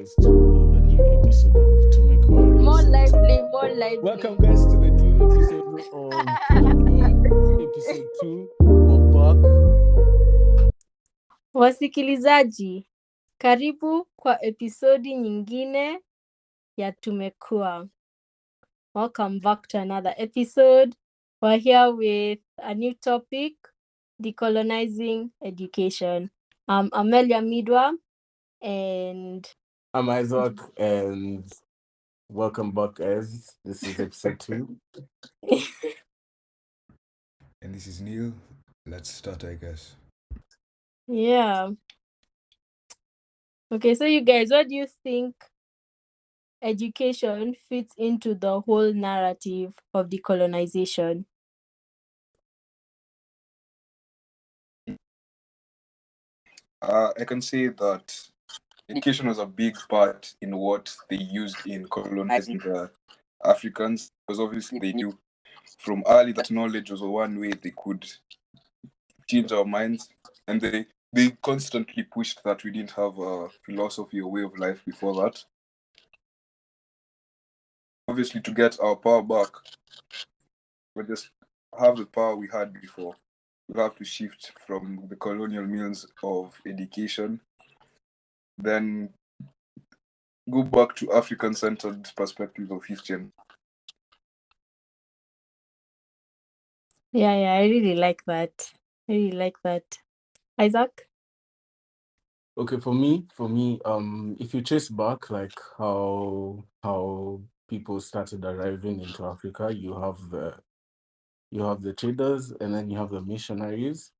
guys to the new episode of To Make More lively. Welcome guys to the new episode of episode 2. We're back. Wasikilizaji, karibu kwa episodi nyingine ya Tumekuwa. Welcome back to another episode. We're here with a new topic, decolonizing education. I'm Amelia Midwa and I'm Isaac, and welcome back guys. This is episode 2. And this is Neil. Let's start, I guess. yeah. Okay, so you guys, what do you think education fits into the whole narrative of decolonization? I can say that education was a big part in what they used in colonizing the Africans, because obviously they knew from early that knowledge was one way they could change our minds, and they constantly pushed that we didn't have a philosophy or way of life before that. Obviously, to get our power back, we just have the power we had before. We have to shift from the colonial means of education, then go back to African-centered perspective of history. Yeah, I really like that. Isaac? Okay, for me, if you trace back like how people started arriving into Africa, you have the traders, and then you have the missionaries.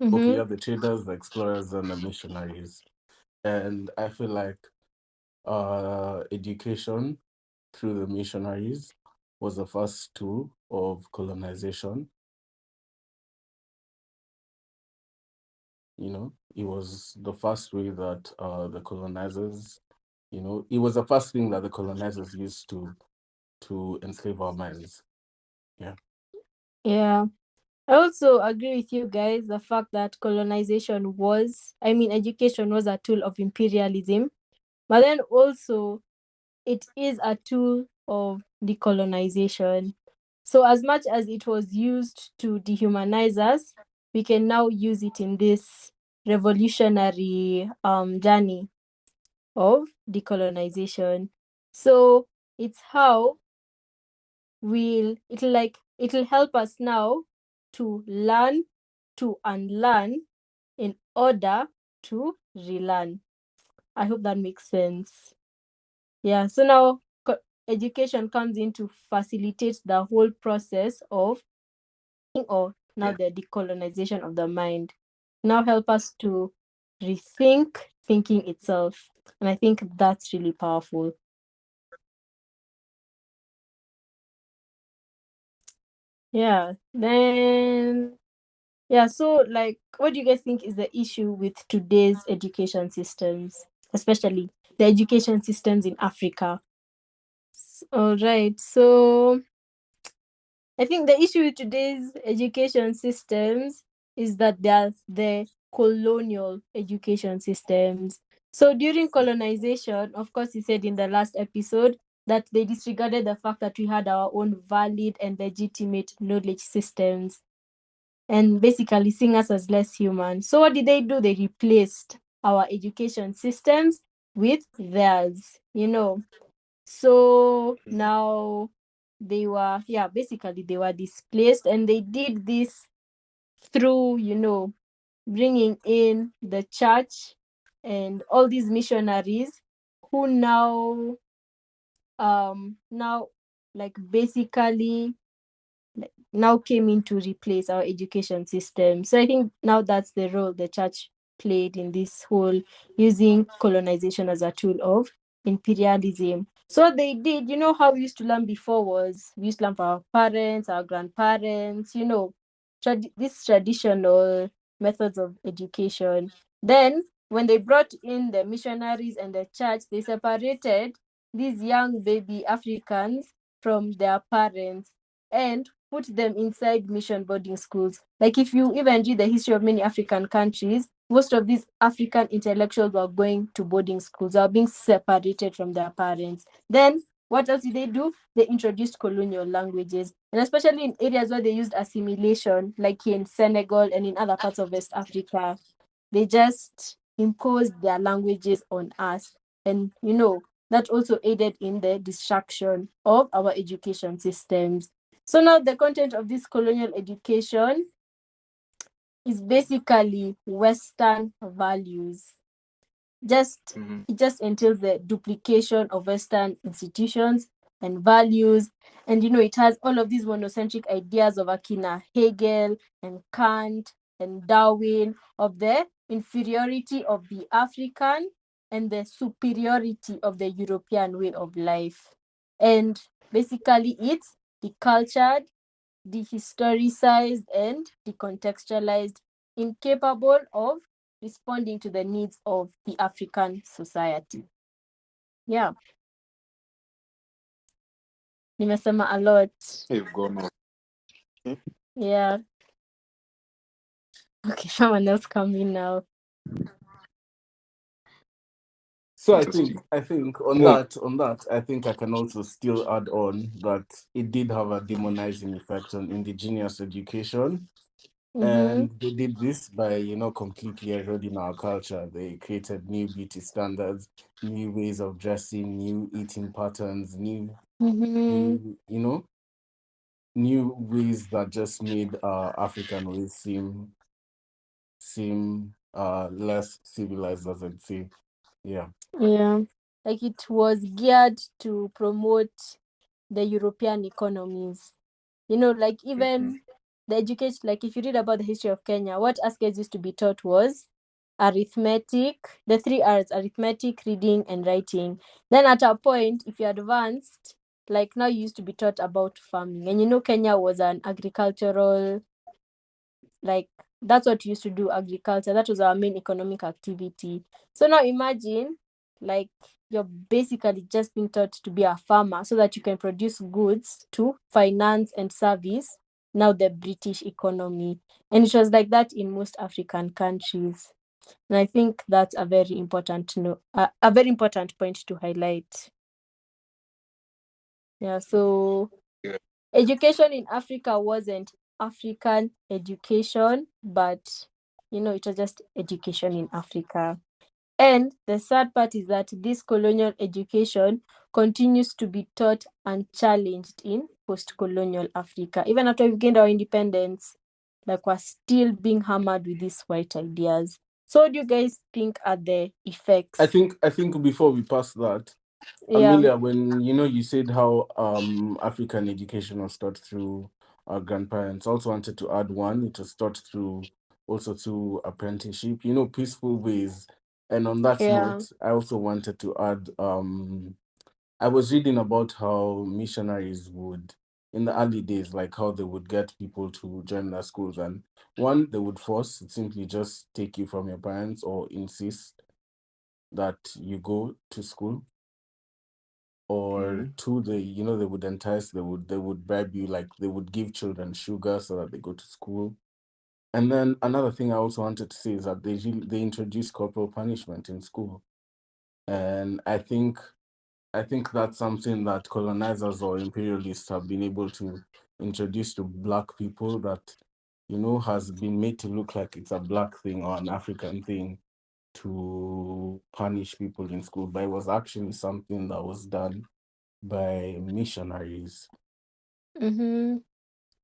Mm-hmm. Okay, you have the traders, the explorers, and the missionaries. And I feel like education through the missionaries was the first tool of colonization. You know, it was the first way that the colonizers, it was the first thing that the colonizers used to enslave our minds. Yeah. I also agree with you guys, the fact that education was a tool of imperialism, but then also it is a tool of decolonization. So as much as it was used to dehumanize us, we can now use it in this revolutionary journey of decolonization. So it's how it'll help us now to learn, to unlearn in order to relearn. I hope that makes sense. Yeah, so now education comes in to facilitate the whole process of the decolonization of the mind. Now help us to rethink thinking itself. And I think that's really powerful. Yeah, so what do you guys think is the issue with today's education systems, especially the education systems in Africa? All right, so I think the issue with today's education systems is that they are the colonial education systems. So during colonization, of course, you said in the last episode that they disregarded the fact that we had our own valid and legitimate knowledge systems and basically seeing us as less human. So what did they do? They replaced our education systems with theirs, So now they were displaced, and they did this through, bringing in the church and all these missionaries who now basically now came in to replace our education system. So I think now that's the role the church played in this whole using colonization as a tool of imperialism. So what they did, how we used to learn before was we used to learn from our parents, our grandparents, these traditional methods of education. Then when they brought in the missionaries and the church, they separated these young baby Africans from their parents and put them inside mission boarding schools. Like if you even read the history of many African countries, most of these African intellectuals were going to boarding schools, they were being separated from their parents. Then what else did they do? They introduced colonial languages, and especially in areas where they used assimilation, like in Senegal and in other parts of West Africa, they just imposed their languages on us. And that also aided in the destruction of our education systems. So now the content of this colonial education is basically Western values. It just entails the duplication of Western institutions and values. And it has all of these monocentric ideas of Akina Hegel and Kant and Darwin, of the inferiority of the African and the superiority of the European way of life. And basically it's decultured, dehistoricized, and decontextualized, incapable of responding to the needs of the African society. Yeah. Nimesema a lot. You've gone on. Yeah. Okay, someone else come in now. So Interesting. I think on Well- that, I think I can also still add on that it did have a demonizing effect on indigenous education. And they did this by, completely eroding our culture. They created new beauty standards, new ways of dressing, new eating patterns, new ways that just made African ways seem less civilized, as I'd say. Yeah. Yeah. Like it was geared to promote the European economies. Like even the education, like if you read about the history of Kenya, what us kids used to be taught was arithmetic, the 3 R's: arithmetic, reading, and writing. Then at a point, if you advanced, like now you used to be taught about farming. And Kenya was an agricultural, like that's what we used to do, agriculture. That was our main economic activity. So now imagine, like, you're basically just being taught to be a farmer so that you can produce goods to finance and service now the British economy. And it was like that in most African countries. And I think that's a very important a very important point to highlight. Yeah, so Yeah. education in Africa wasn't African education, but it was just education in Africa. And the sad part is that this colonial education continues to be taught unchallenged in post-colonial Africa. Even after we've gained our independence, like we're still being hammered with these white ideas. So what do you guys think are the effects? I think before we pass that, Yeah. Amelia, when you said how African education was taught through our grandparents, I also wanted to add one. It was taught through apprenticeship, peaceful ways. And on that Yeah. note, I also wanted to add I was reading about how missionaries would, in the early days, like how they would get people to join their schools. And one, they would force, simply just take you from your parents or insist that you go to school. Or two, they would entice, they would bribe you, like they would give children sugar so that they go to school. And then another thing I also wanted to say is that they introduced corporal punishment in school. And I think that's something that colonizers or imperialists have been able to introduce to Black people that, has been made to look like it's a Black thing or an African thing to punish people in school. But it was actually something that was done by missionaries.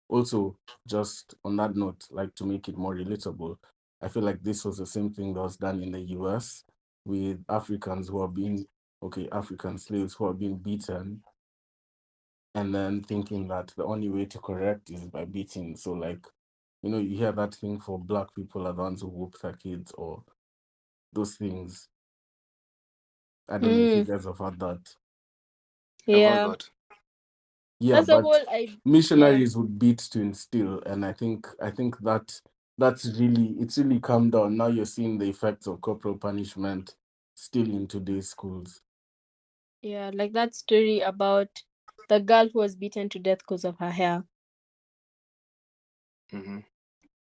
Also, just on that note, like to make it more relatable, I feel like this was the same thing that was done in the US with African slaves who are being beaten, and then thinking that the only way to correct is by beating. So, like, you hear that thing for Black people are the ones who whoop their kids or those things. I don't know if you guys have heard that. Yeah. Yeah, That's the but whole missionaries would beat to instill, and I think that's really calmed down. Now you're seeing the effects of corporal punishment still in today's schools. Yeah, like that story about the girl who was beaten to death because of her hair.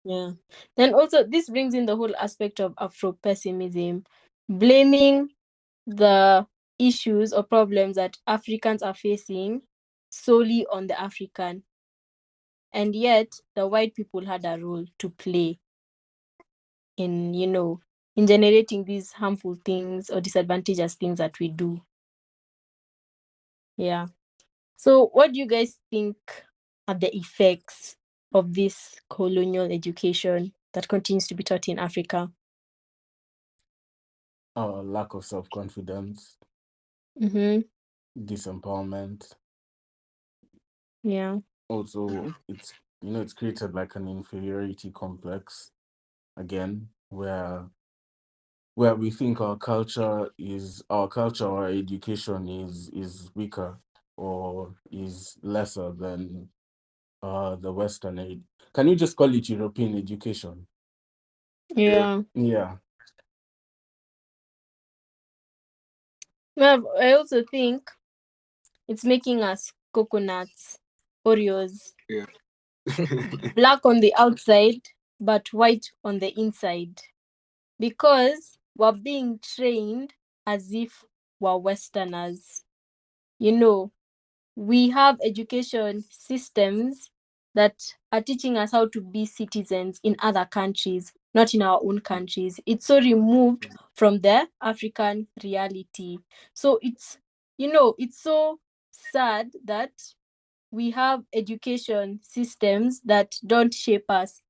Yeah. Then also this brings in the whole aspect of Afropessimism, blaming the issues or problems that Africans are facing solely on the African. And yet the white people had a role to play in, in generating these harmful things or disadvantageous things that we do. Yeah. So what do you guys think are the effects of this colonial education that continues to be taught in Africa? Lack of self-confidence, Mm-hmm. disempowerment. Yeah. Also, it's created like an inferiority complex again, where we think our culture, our education is weaker or is lesser than the Western aid. Can you just call it European education? Yeah. Yeah. Well, I also think it's making us coconuts, Oreos, Yeah. black on the outside, but white on the inside. Because we're being trained as if we're Westerners. We have education systems that are teaching us how to be citizens in other countries, not in our own countries. It's so removed from the African reality. So it's so sad that we have education systems that don't shape us,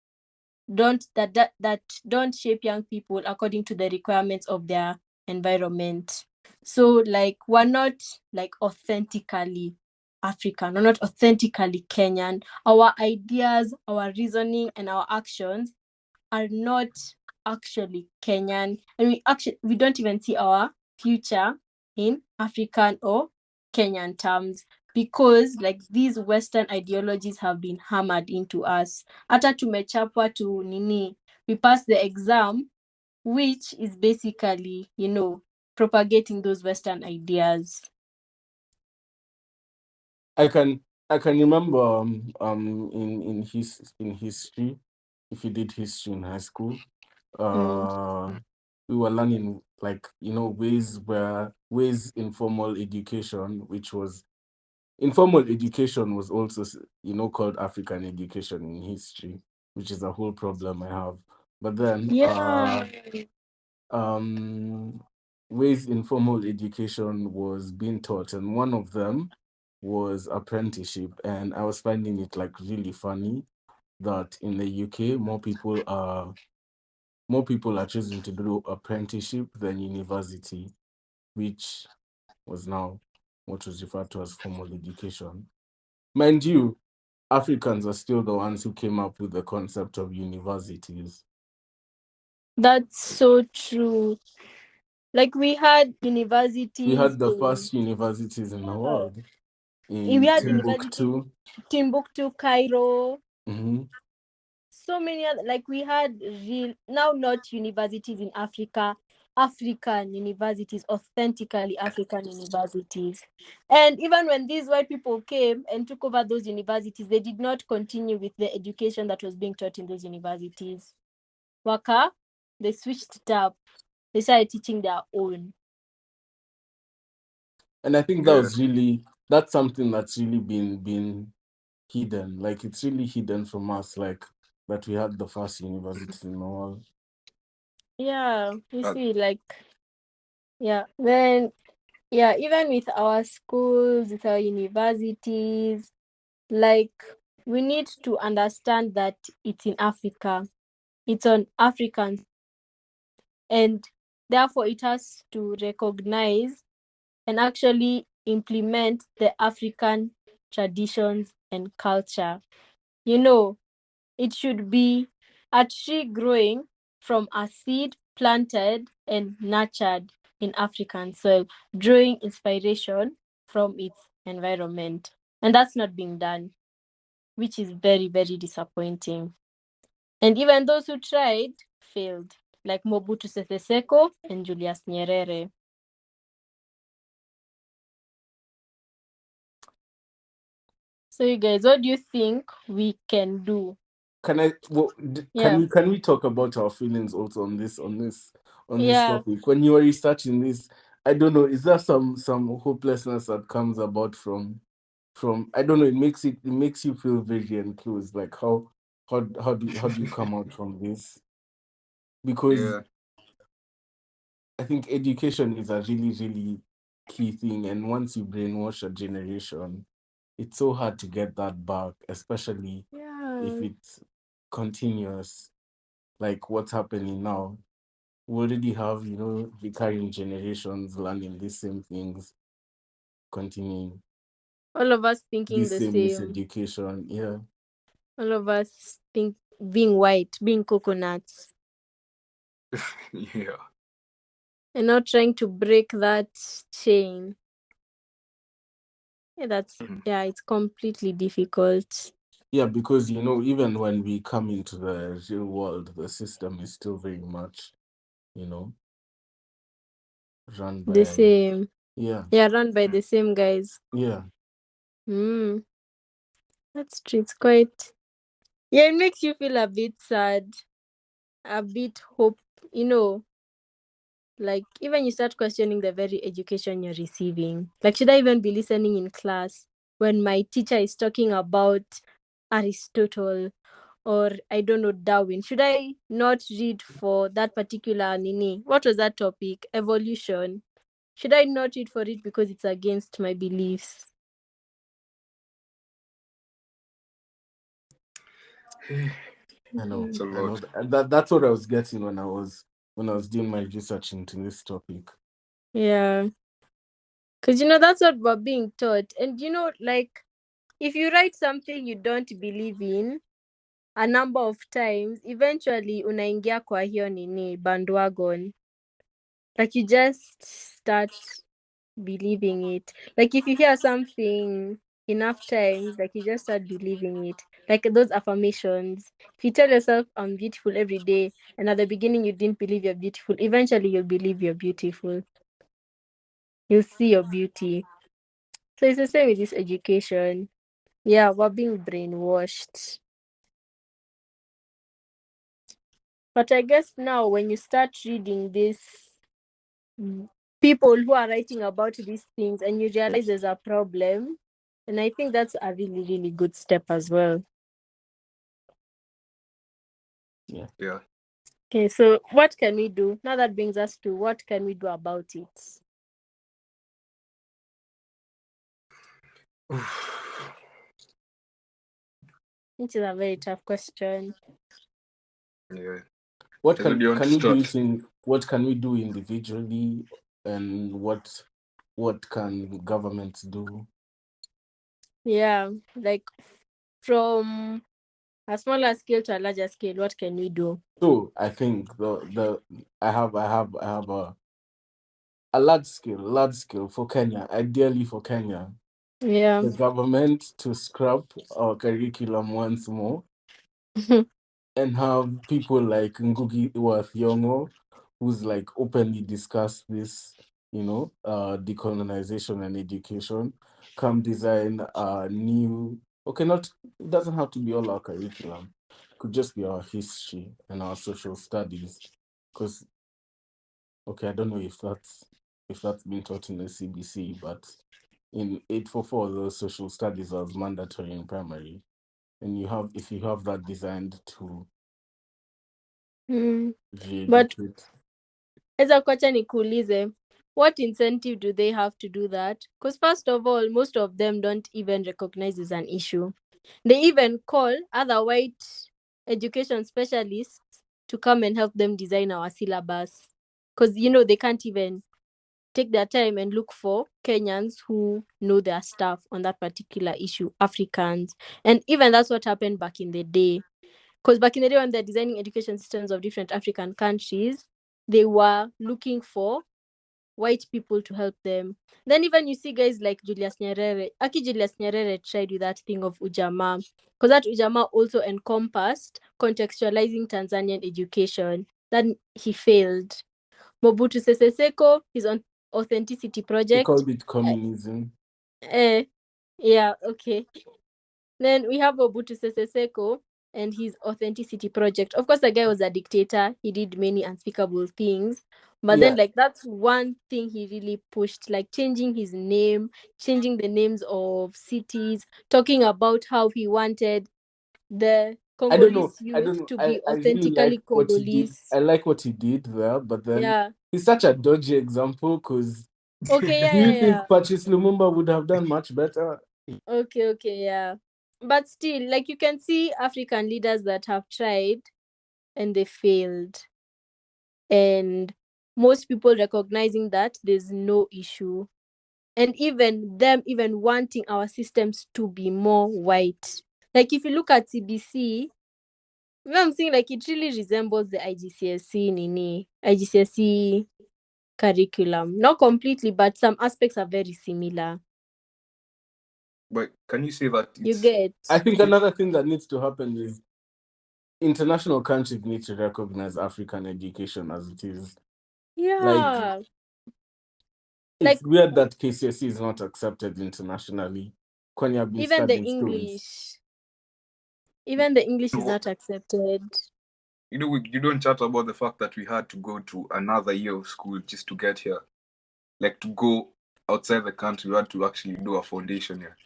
that don't shape young people according to the requirements of their environment. So like we're not like authentically African, we're not authentically Kenyan. Our ideas, our reasoning, and our actions are not actually Kenyan, and we don't even see our future in African or Kenyan terms, because like these Western ideologies have been hammered into us. Hata tumechapwa tu nini, we pass the exam, which is basically propagating those Western ideas. I can remember in history, if you did history in high school, we were learning like ways informal education, which was informal education was also called African education in history, which is a whole problem I have. But then ways informal education was being taught, and one of them was apprenticeship. And I was finding it like really funny that in the UK more people are choosing to do apprenticeship than university, which was now what was referred to as formal education. Mind you, Africans are still the ones who came up with the concept of universities. That's so true. Like we had We universities had the in first universities in the world we in had universities Timbuktu. Timbuktu, Cairo, Hmm. so many other, like we had real, now not universities in Africa, African universities, authentically African universities. And even when these white people came and took over those universities, they did not continue with the education that was being taught in those universities. They switched it up. They started teaching their own. And I think that's something that's really been hidden. Like it's really hidden from us, like that we had the first universities in the world. Yeah, you see, like, yeah. Then, yeah, even with our schools, with our universities, like, we need to understand that it's in Africa, it's on Africans, and therefore it has to recognize and actually implement the African traditions and culture. It should be a tree growing from a seed planted and nurtured in African soil, drawing inspiration from its environment. And that's not being done, which is very, very disappointing. And even those who tried failed, like Mobutu Sese Seko and Julius Nyerere. So you guys, what do you think we can do? can I? Well, Yeah. can we talk about our feelings also on this Yeah. topic? When you were researching this, I don't know. Is there some hopelessness that comes about from? I don't know. It makes you feel very enclosed. Like how do you come out from this? Because Yeah. I think education is a really, really key thing. And once you brainwash a generation, it's so hard to get that back, especially if Yeah. it's continuous, like what's happening now. We already have, recurring generations learning these same things, continuing All of us thinking this the same same. miseducation. Yeah. All of us think being white, being coconuts, Yeah. and not trying to break that chain. Mhm. Yeah, it's completely difficult. Yeah, because, even when we come into the real world, the system is still very much, you know, run The by, same. yeah, Yeah, run by the same guys. yeah. Mm, that's true. It's quite. Yeah, it makes you feel a bit sad, a bit hope. You know, like even you start questioning the very education you're receiving. Like, should I even be listening in class when my teacher is talking about Aristotle or I don't know Darwin? Should I not read for that particular nini? What was that topic? Evolution. Should I not read for it because it's against my beliefs? I know, It's a I know. lot. And that's what I was getting when I was doing my research into this topic. Yeah, because that's what we're being taught, and like if you write something you don't believe in a number of times, eventually unaingia kwa hiyo nini bandwagon. Like you just start believing it. Like if you hear something enough times, like you just start believing it. Like those affirmations. If you tell yourself I'm beautiful every day, and at the beginning you didn't believe you're beautiful, eventually you'll believe you're beautiful. You'll see your beauty. So it's the same with this education. Yeah, we're being brainwashed. But I guess now when you start reading this people who are writing about these things and you realize there's a problem, and I think that's a really, really good step as well. Yeah. Yeah. Okay, so what can we do? Now that brings us to what can we do about it? Which is a very tough question. Yeah. What Where do you want to do you start? think? What can we do individually, and what can governments do? Yeah, like from a smaller scale to a larger scale, what can we do? So I think the I have a large scale for Kenya, ideally for Kenya, Yeah. the government to scrap our curriculum once more and have people like Ngugi wa Thiong'o, who's like openly discussed this, decolonization and education, come design a new. Okay, not it doesn't have to be all our curriculum. It could just be our history and our social studies, because okay, I don't know if that's been taught in the CBC, but in 844, the social studies was mandatory in primary, and if you have that designed to Mm. But re-educate. eza kwacha nikuulize, what incentive do they have to do that? Because first of all, most of them don't even recognize it's an issue. They even call other white education specialists to come and help them design our syllabus. Because, they can't even take their time and look for Kenyans who know their stuff on that particular issue, Africans. And even that's what happened back in the day. Because back in the day when they're designing education systems of different African countries, they were looking for white people to help them. Then even you see guys like Julius Nyerere. Julius Nyerere tried with that thing of Ujamaa. Because that Ujamaa also encompassed contextualizing Tanzanian education. Then he failed. Mobutu Sese Seko, his own authenticity They project. called it communism. Yeah, okay. Then we have Mobutu Sese Seko, and his authenticity project. Of course, the guy was a dictator. He did many unspeakable things. But Yeah, then, like, that's one thing he really pushed, like changing his name, changing the names of cities, talking about how he wanted the I don't know. Congolese I don't youth know. to I, be I really like authentically what he did. Congolese. I like what he did there, but then Yeah. he's such a dodgy example because Okay, do you think yeah. Patrice Lumumba would have done much better? Okay, yeah. But still, like, you can see African leaders that have tried and they failed. And most people recognizing that there's no issue. And even them even wanting our systems to be more white. Like, if you look at CBC, I'm saying, like, it really resembles the IGCSE curriculum. Not completely, but some aspects are very similar. But can you say that You it's get? I think another thing that needs to happen is international countries need to recognize African education as it is. Like, Yeah. it's Like, weird that KCSE is not accepted internationally when you've been even the studying schools. English. Even the English is not accepted. you don't chat about the fact that we had to go to another year of school just to get here. Like, to go outside the country, we had to actually do a foundation here.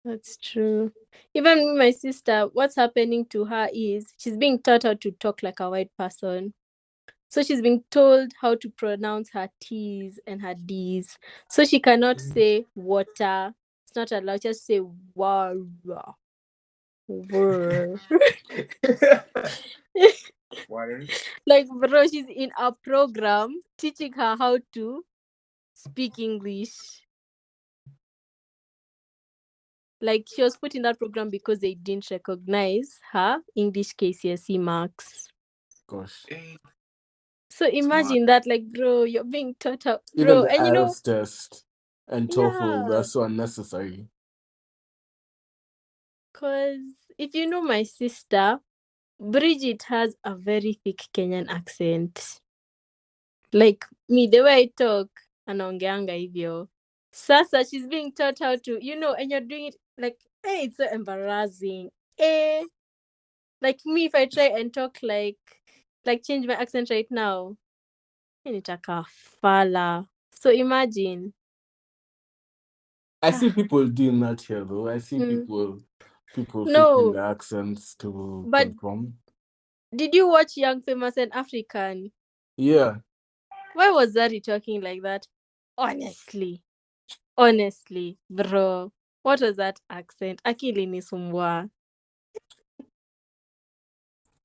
That's true. Even my sister, what's happening to her is she's being taught how to talk like a white person. So she's being told how to pronounce her T's and her D's. So she cannot say water. It's not allowed. Just say water. Why? Like, bro, she's in a program teaching her how to speak English. Like, she was put in that program because they didn't recognize her English KCSE marks. Gosh. So imagine that, like, bro, you're being taught how, Even bro, the and IELTS test and TOEFL, yeah, they're so unnecessary. because if you know my sister, Bridget has a very thick Kenyan accent. Like me, the way I talk, anaongeanga hivyo. Sasa she's being taught how to, and you're doing it like, hey, it's so embarrassing. Eh, like me, if I try and talk like change my accent right now, nitaka fala. So imagine. I see people doing that here though. I see Mm. people fixing No, the accents to but conform. did you watch Young, Famous, and African? Yeah. Why was Zari talking like that? Honestly, bro, what was that accent? Akili nisumbua.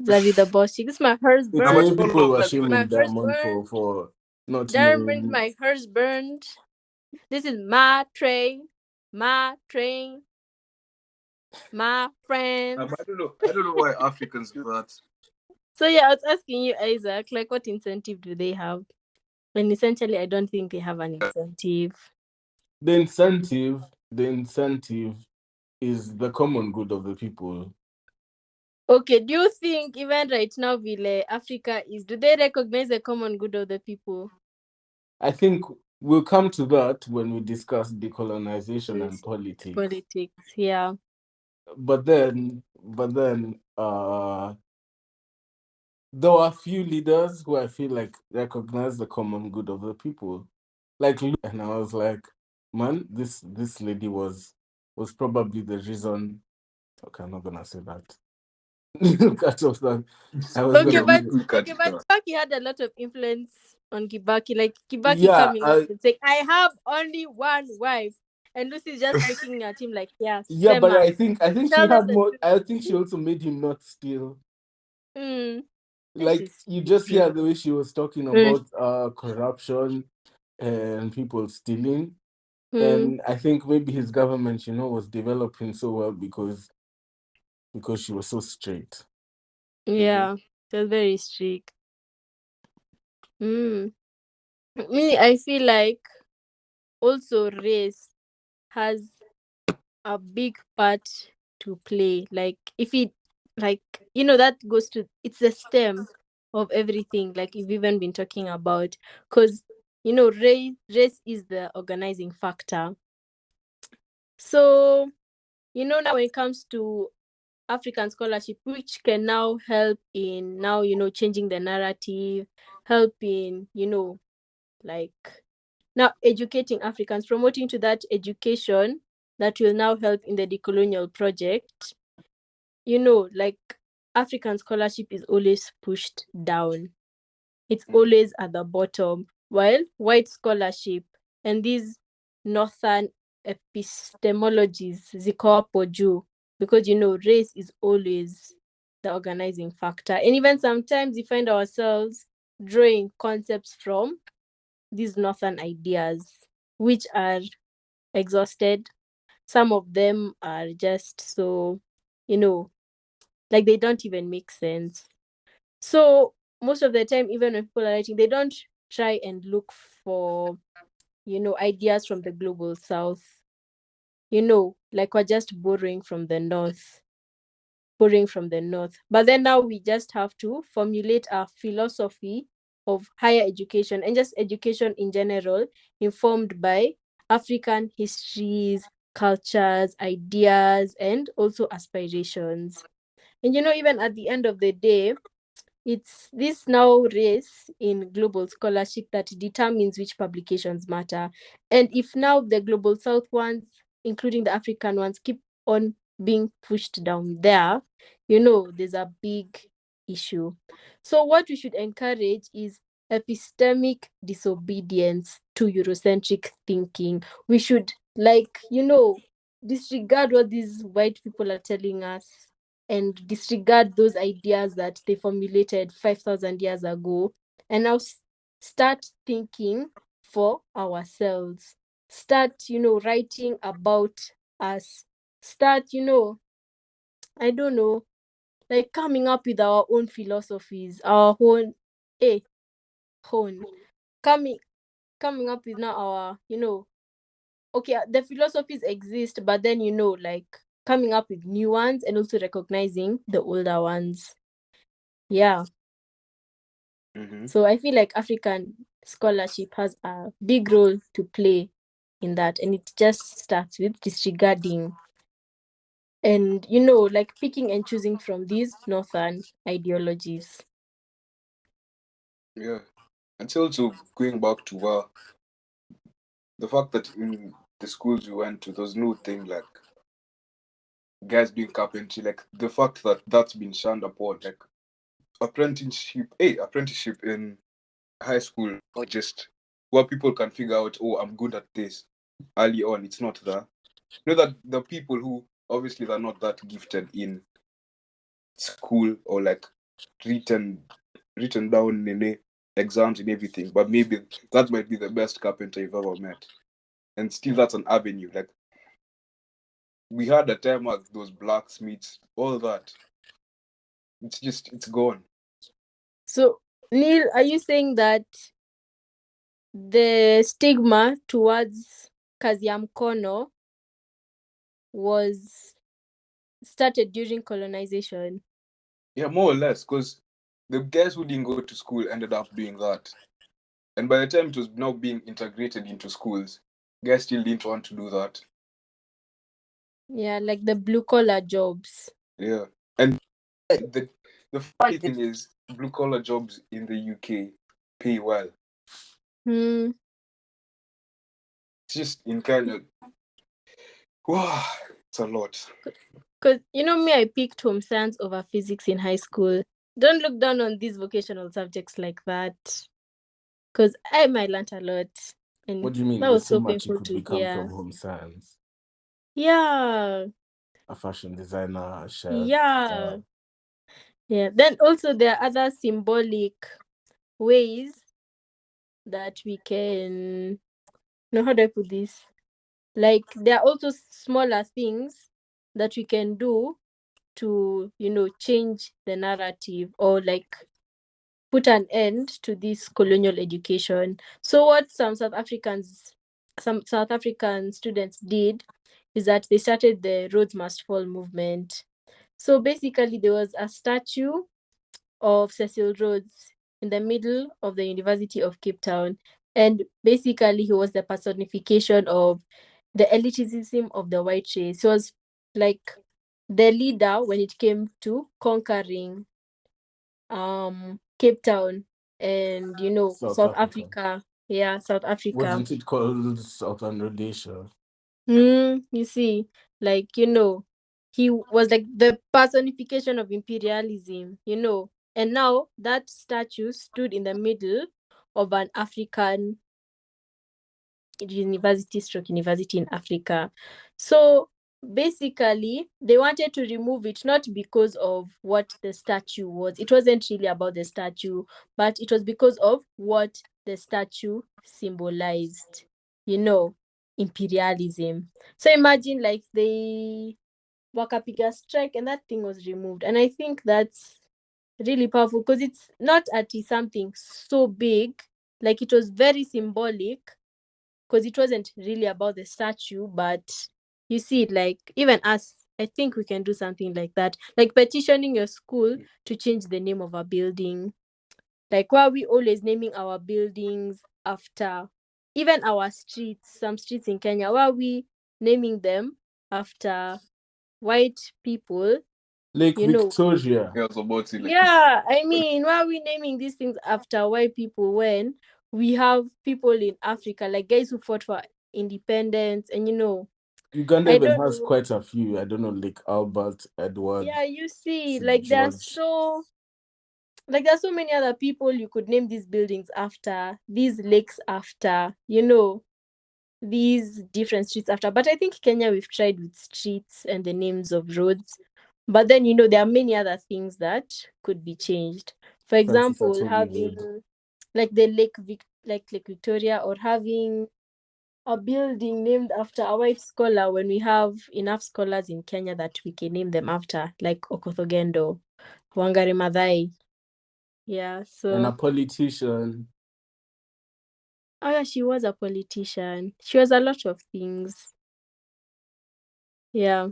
Zari the boss chick. This is my It's No, but why husband. people all of were them even My shaming Diamond husband. for not Diamond, knowing. my husband. This is my train. My train. My friends. I don't know why Africans do that. So yeah, I was asking you, Isaac, like, what incentive do they have? And essentially, I don't think they have an incentive. The incentive is the common good of the people. Okay, do you think even right now, Vile Africa is, do they recognize the common good of the people? I think we'll come to that when we discuss decolonization and politics. Politics, yeah. But then there were a few leaders who I feel like recognize the common good of the people. Like, and I was like, man, this lady was probably the reason. Okay, I'm not gonna say that. Cut off that. I was Okay, gonna but use it. Kibaki had a lot of influence on Kibaki. Like Kibaki Yeah, coming up and saying, "I have only one wife," and Lucy's just looking at him like, "Yeah, yeah, but Sema, I think she tell them had the more. truth." I think she also made him not steal. Mm. Like, She's you just stupid. hear the way she was talking about corruption and people stealing. And I think maybe his government, was developing so well because she was so straight. Yeah, they're very strict. Me, I feel like also race has a big part to play. Like, if it, like, that goes to, it's the stem of everything, like we've even been talking about, because race is the organizing factor. So now when it comes to African scholarship, which can now help in now, changing the narrative, help in, like now educating Africans, promoting to that education that will now help in the decolonial project. Like African scholarship is always pushed down. It's always at the bottom, while white scholarship and these northern epistemologies ziko hapo juu, because race is always the organizing factor. And even sometimes we find ourselves drawing concepts from these northern ideas, which are exhausted. Some of them are just so, like they don't even make sense. So most of the time, even when people are writing, they don't try and look for, ideas from the global south. Like we're just borrowing from the north. But then now we just have to formulate a philosophy of higher education and just education in general, informed by African histories, cultures, ideas, and also aspirations. And even at the end of the day, it's this now race in global scholarship that determines which publications matter. And if now the global south ones, including the African ones, keep on being pushed down there, there's a big issue. So what we should encourage is epistemic disobedience to Eurocentric thinking. We should, disregard what these white people are telling us and disregard those ideas that they formulated 5,000 years ago, and now start thinking for ourselves. Start, writing about us. Start, I don't know, like coming up with our own philosophies, our own, coming up with now our, okay, the philosophies exist, but then, like coming up with new ones and also recognizing the older ones. Yeah. So I feel like African scholarship has a big role to play in that, and it just starts with disregarding and like picking and choosing from these northern ideologies. Yeah. And so also going back to the fact that in the schools we went to, there's no thing like guys doing carpentry, like the fact that that's been shunned upon, like apprenticeship in high school, or just where people can figure out, oh, I'm good at this early on. It's not that. That the people who obviously they're not that gifted in school or like written down in exams and everything, but maybe that might be the best carpenter you've ever met, and still that's an avenue. Like we had a time where those blacksmiths, all that, it's gone. So Neil, are you saying that the stigma towards kazi ya mkono was started during colonization? Yeah, more or less, because the guys who didn't go to school ended up doing that. And by the time it was now being integrated into schools, guys still didn't want to do that. Yeah, like the blue collar jobs. Yeah. And the funny thing is, blue collar jobs in the UK pay well. It's just in kind of, wow, it's a lot. Because, me, I picked home science over physics in high school. Don't look down on these vocational subjects like that. Because I learned a lot. And What do you mean? that There's was so so much you painful could to become hear. from home science. Yeah. A fashion designer, a chef. Yeah. Yeah. Then also there are other symbolic ways that we can, how do I put this? Like there are also smaller things that we can do to, change the narrative or like put an end to this colonial education. So what some South African students did is that they started the Rhodes Must Fall movement. So basically there was a statue of Cecil Rhodes in the middle of the University of Cape Town, and basically he was the personification of the elitism of the white race. He was like the leader when it came to conquering Cape Town and South South Africa. Africa. Yeah, South Africa. Wasn't it called Southern Rhodesia? You see, like, he was like the personification of imperialism, and now that statue stood in the middle of an African university in Africa. So basically, they wanted to remove it not because of what the statue was. It wasn't really about the statue, but it was because of what the statue symbolized, imperialism. So imagine like they wakapiga strike and that thing was removed. And I think that's really powerful because it's not at something so big, like it was very symbolic because it wasn't really about the statue, but you see it like even us, I think we can do something like that, like petitioning your school to change the name of a building. Like, why are we always naming our buildings after, even our streets, some streets in Kenya, why are we naming them after white people? Lake Victoria. Yeah, I was about to like Yeah, I mean, why are we naming these things after white people when we have people in Africa, like guys who fought for independence, and Uganda I even don't has know. quite a few. I don't know, like Albert, Edward, Yeah, you see, St. George. there are so many other people you could name these buildings after, these lakes after, these different streets after. But I think Kenya, we've tried with streets and the names of roads. But then, there are many other things that could be changed. For Francis example, Atoli Road. having like the Lake Victoria, or having a building named after a white scholar when we have enough scholars in Kenya that we can name them after, like Okothogendo, Wangari Maathai. Yeah, And so a politician. oh yeah, she was a politician. She was a lot of things. Yeah.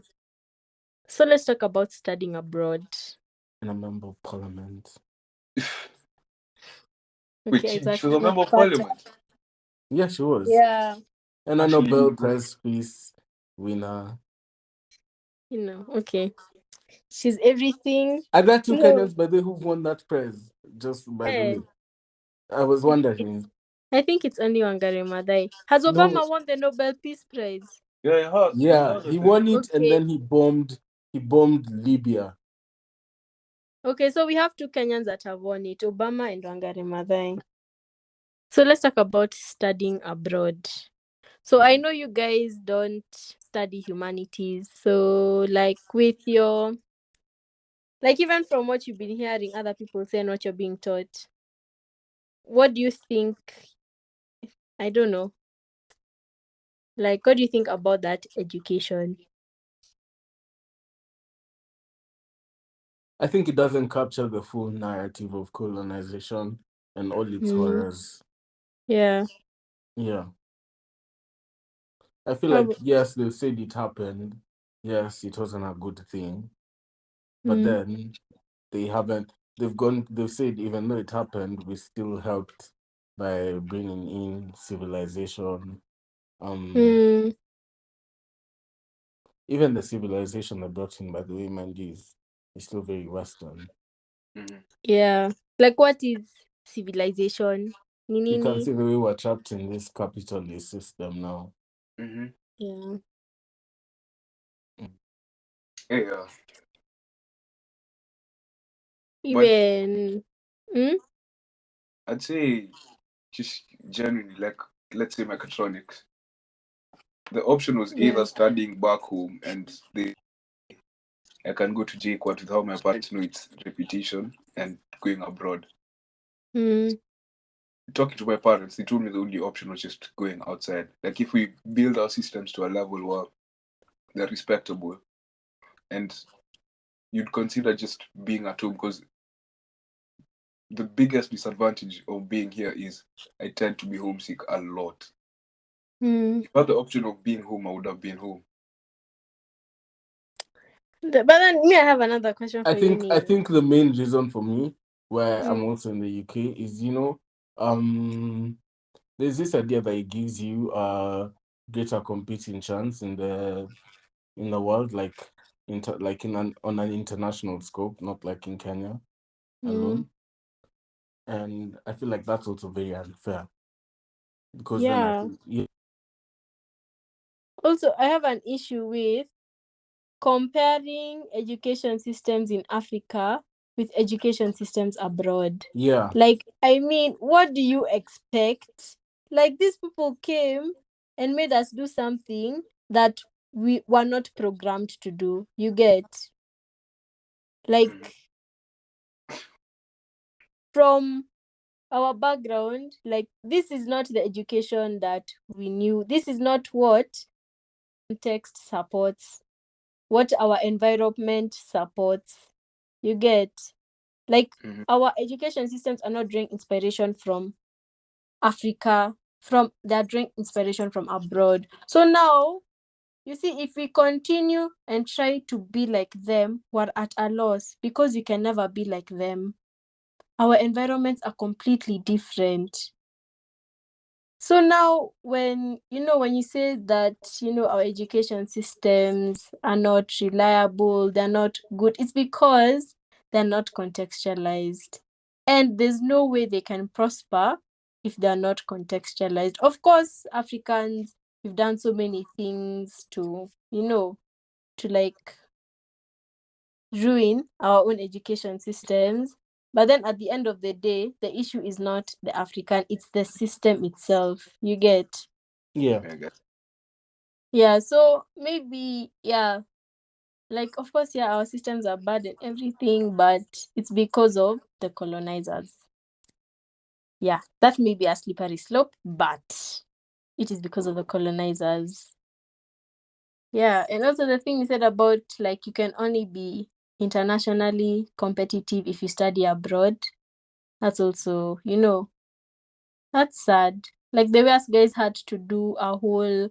So let's talk about studying abroad. And a member of parliament. wait, Okay, she was exactly. a member of parliament. Yeah, she was. Yeah, And a Actually, Nobel Prize Peace winner. okay. She's everything. Are there two No, Kenyans, by the way, who've won that prize? Just by the eh, way. I was I think it's wondering. I think it's only Wangari Maathai. Has No, Obama won the Nobel Peace Prize? yeah, it has. It yeah, has, I he think. won it and Okay. then he bombed Libya. Okay, so we have two Kenyans that have won it, Obama and Wangari Maathai. So let's talk about studying abroad. So I know you guys don't study humanities. So like even from what you've been hearing other people say and what you're being taught, what do you think? I don't know. Like, what do you think about that education? I think it doesn't capture the full narrative of colonization and all its horrors. Yeah. Yeah. I feel How like, about- yes, they said it happened. Yes, it wasn't a good thing. But then they've said even though it happened, we still helped by bringing in civilization. Even the civilization they brought in, by the way, mind you, is still very Western. Yeah. Like, what is civilization? You can Nini? see the way we're trapped in this capitalist system now. Yeah. Yeah. Even. I'd say just genuinely, like, let's say mechatronics. The option was Yeah. either studying back home and I can go to JQuat with how my parents know its reputation and going abroad. Talking to my parents, they told me the only option was just going outside. Like, if we build our systems to a level where they're respectable and you'd consider just being at home, because the biggest disadvantage of being here is I tend to be homesick a lot. If I had the option of being home, I would have been home. But then me, I have another question for I you, think the main reason for me why I'm also in the UK is, there's this idea that it gives you a greater competing chance in the world. Like, on an international scope, not like in Kenya Mm. alone. And I feel like that's also very unfair, because then I Yeah. think, yeah, Also, I have an issue with comparing education systems in Africa with education systems abroad. yeah, Like, I mean, what do you expect? Like, these people came and made us do something that we were not programmed to do. You get? Like, from our background, like, this is not the education that we knew. This is not what context supports, what our environment supports. You get? Like, our education systems are not drawing inspiration from Africa, they're drawing inspiration from abroad. So now, you see, if we continue and try to be like them, we're at a loss, because you can never be like them. Our environments are completely different. So now, when you say that our education systems are not reliable, they're not good, it's because they're not contextualized, and there's no way they can prosper if they're not contextualized. Of course, Africans, we've done so many things to like ruin our own education systems. But then at the end of the day, the issue is not the African, it's the system itself. You get? yeah. Yeah, so maybe, yeah, like, of course, yeah, our systems are bad and everything, but it's because of the colonizers. Yeah, that may be a slippery slope, but it is because of the colonizers. Yeah, and also the thing you said about, like, you can only be internationally competitive if you study abroad. That's also, that's sad. Like, the way us guys had to do a whole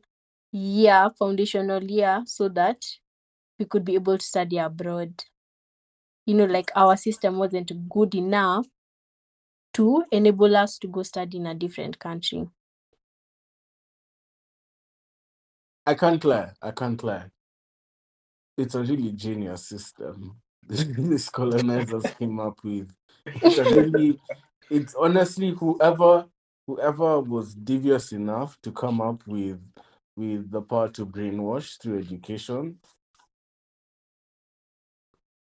year, foundational year, so that we could be able to study abroad. Like, our system wasn't good enough to enable us to go study in a different country. I can't lie. It's a really genius system these colonizers came up with. It's honestly, whoever was devious enough to come up with the power to brainwash through education,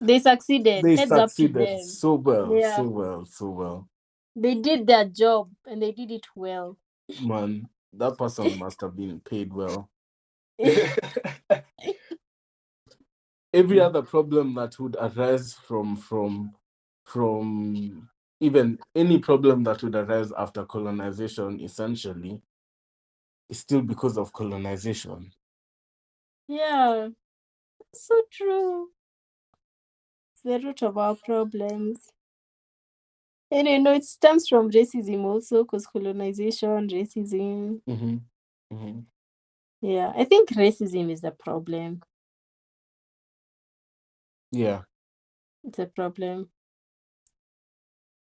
They succeeded. they Heads up to succeeded them. so well, Yeah. so well, so well. They did their job and they did it well. Man, that person must have been paid well. Every other problem that would arise from even any problem that would arise after colonization, essentially, is still because of colonization. Yeah, so true. It's the root of our problems. And it stems from racism also, because colonization, racism. Mm-hmm. Mm-hmm. Yeah, I think racism is the problem. Yeah. It's a problem.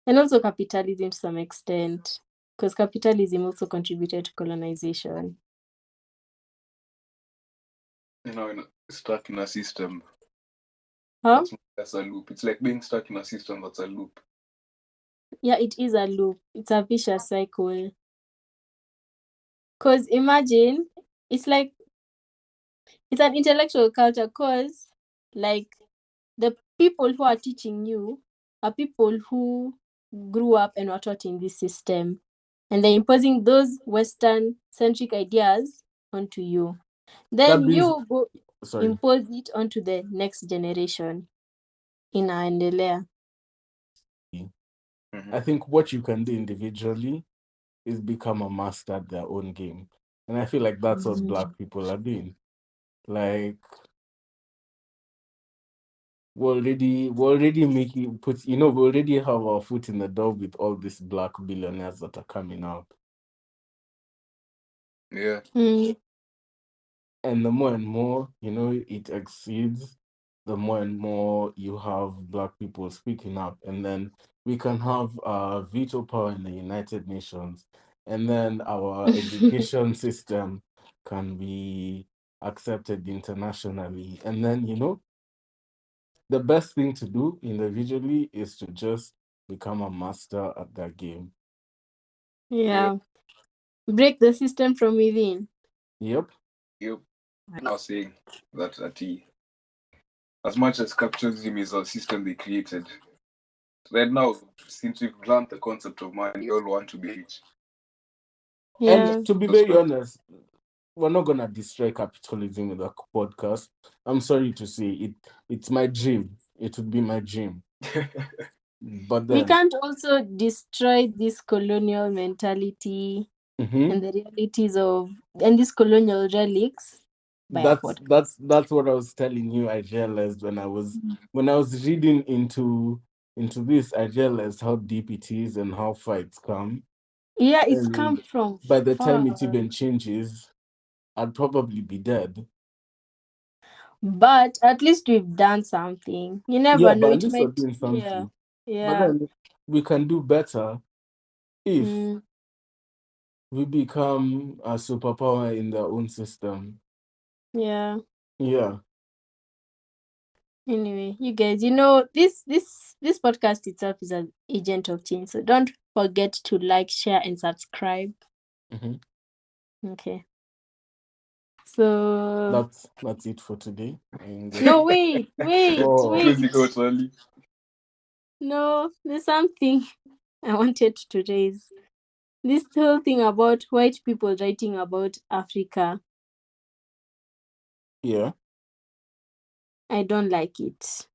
And also capitalism to some extent, because capitalism also contributed to colonization. Stuck in a system. Huh? That's a loop. It's like being stuck in a system that's a loop. Yeah, it is a loop. It's a vicious cycle. Because imagine, it's like, it's an intellectual culture, because, like, the people who are teaching you are people who grew up and were taught in this system. And they're imposing those Western-centric ideas onto you. Then you go impose it onto the next generation. Inaendelea. I think what you can do individually is become a master at their own game. And I feel like that's what Black people are doing. Like, we're already making we already have our foot in the door with all these Black billionaires that are coming out. Yeah. And the more and more, it exceeds, the more and more you have Black people speaking up. And then we can have veto power in the United Nations. And then our education system can be accepted internationally. And then, the best thing to do individually is to just become a master at that game. Yeah. Break the system from within. Yep. Now saying that as much as capitalism is a system they created, right now, since we've learned the concept of money, you all want to be rich. Yeah. And to be That's very right. honest, we're not gonna destroy capitalism with a podcast. I'm sorry to say it's my dream. It would be my dream. But We then can't also destroy this colonial mentality Mhm. and the realities of and these colonial relics by a podcast. that's what I was telling you. I realized when I was reading into this, I realized how deep it is and how far it's come. Yeah, it's come And from by the time far. it even changes, I'd probably be dead. But at least we've done something. You never Yeah, know. but at It least we're might, doing yeah, something. But yeah. then we can do better if Mm, we become a superpower in their own system. yeah. Yeah. Anyway, you guys, you know, this podcast itself is an agent of change. So don't forget to like, share, and subscribe. Mhm. Okay. So That's it for today. And no, wait. Oh. Closing out early. No, there's something I wanted to raise. This whole thing about white people writing about Africa, Yeah. I don't like it.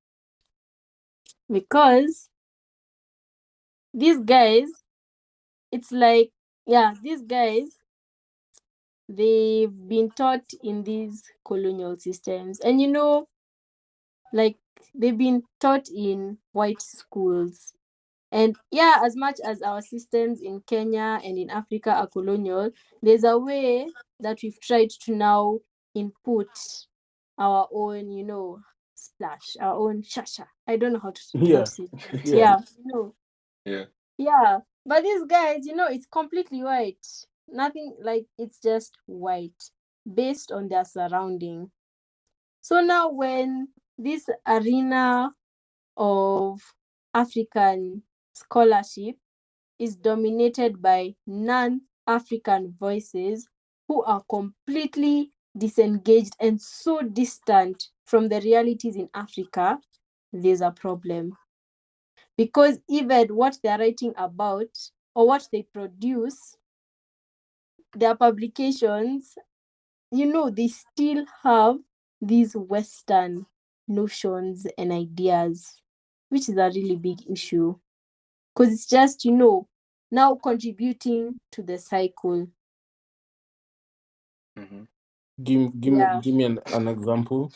Because these guys, it's like, yeah, these guys, they've been taught in these colonial systems. And you know, like they've been taught in white schools. And yeah, as much as our systems in Kenya and in Africa are colonial, there's a way that we've tried to now input our own, you know, splash, our own shasha. I don't know how Yeah. to say it. But Yeah. yeah, you know. Yeah. Yeah. But these guys, you know, it's completely white. Nothing like it's just white based on their surrounding. So now when this arena of African scholarship is dominated by non-African voices who are completely disengaged and so distant from the realities in Africa, there's a problem. Because even what they're writing about or what they produce, their publications, you know, they still have these Western notions and ideas, which is a really big issue. Because it's just, you know, now contributing to the cycle. Mm-hmm. Give me an example.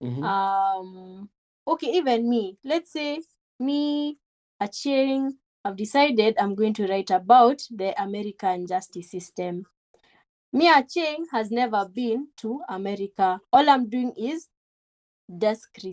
Mhm. Okay, even me. Let's say me, Acheng, I've decided I'm going to write about the American justice system. Me, Acheng, has never been to America. All I'm doing is desktop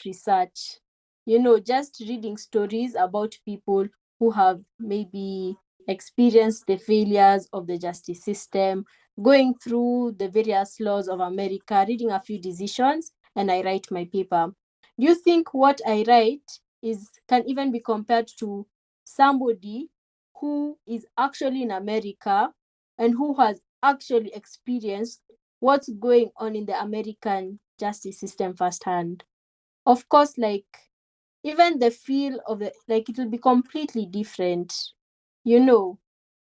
research. You know, just reading stories about people who have maybe experienced the failures of the justice system, going through the various laws of America, reading a few decisions, and I write my paper. Do you think what I write can even be compared to somebody who is actually in America and who has actually experienced what's going on in the American justice system firsthand? Of course, like even the feel of it will be completely different, you know.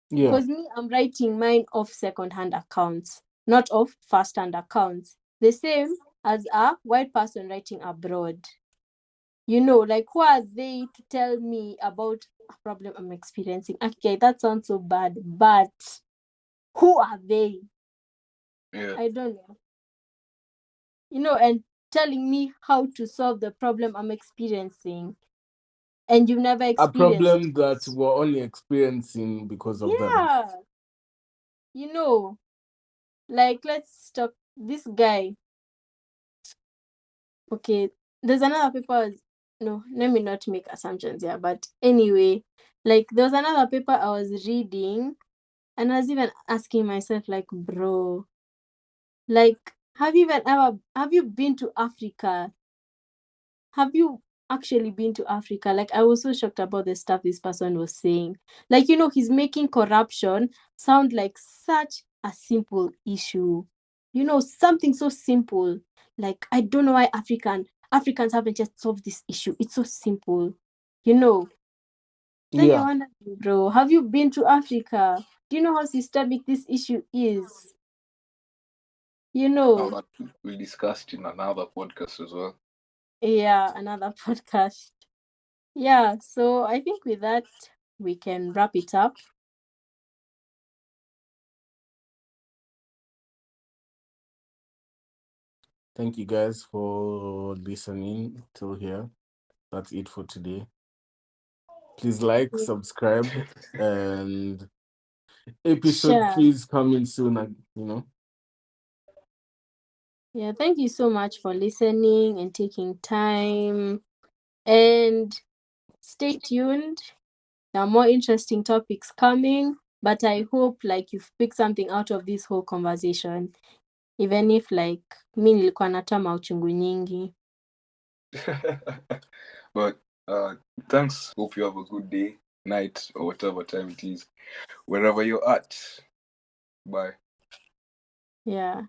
Yeah. Because me, I'm writing mine off second-hand accounts, not of first-hand accounts. The same as a white person writing abroad. You know, like who are they to tell me about a problem I'm experiencing? Okay, that sounds so bad, but who are they? Yeah. I don't know. You know, and telling me how to solve the problem I'm experiencing. And you've never A experienced problem that we're only experiencing because of them. Yeah. You know, like let's talk this guy. Okay, there's another paper. No, let me not make assumptions here. But anyway, like there's another paper I was reading, and I was even asking myself, like, bro, like have you been to Africa? Have you actually been to Africa? Like, I was so shocked about the stuff this person was saying. Like, he's making corruption sound like such a simple issue. Something so simple. Like, I don't know why Africans haven't just solved this issue. It's so simple. Then you're Yeah. wondering, bro, have you been to Africa? Do you know how systemic this issue is? Now that we discussed in another podcast as well. Yeah, another podcast. Yeah, so I think with that, we can wrap it up. Thank you guys for listening till here. That's it for today. Please like, subscribe, and episode Sure. 3 is coming soon, Yeah, thank you so much for listening and taking time. And stay tuned. There are more interesting topics coming, but I hope you've picked something out of this whole conversation. Even if mi nilikuwa natoa mauchungu nyingi. But thanks. Hope you have a good day, night, or whatever time it is, wherever you're at. Bye. Yeah.